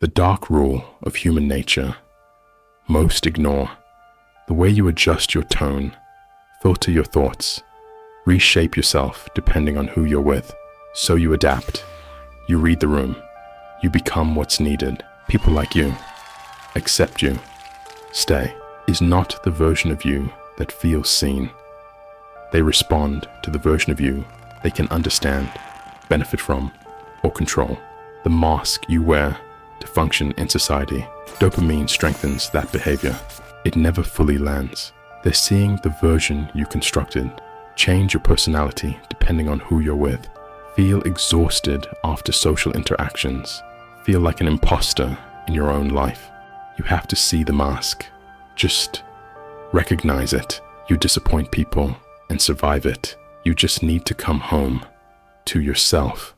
The dark rule of human nature. Most ignore. The way you adjust your tone, filter your thoughts, reshape yourself depending on who you're with. So you adapt. You read the room. You become what's needed. People like you, accept you, stay. Is not the version of you that feels seen. They respond to the version of you they can understand, benefit from, or control. The mask you wear to function in society. Dopamine strengthens that behavior. It never fully lands. They're seeing the version you constructed. Change your personality depending on who you're with. Feel exhausted after social interactions. Feel like an imposter in your own life. You have to see the mask. Just recognize it. You disappoint people and survive it. You just need to come home to yourself.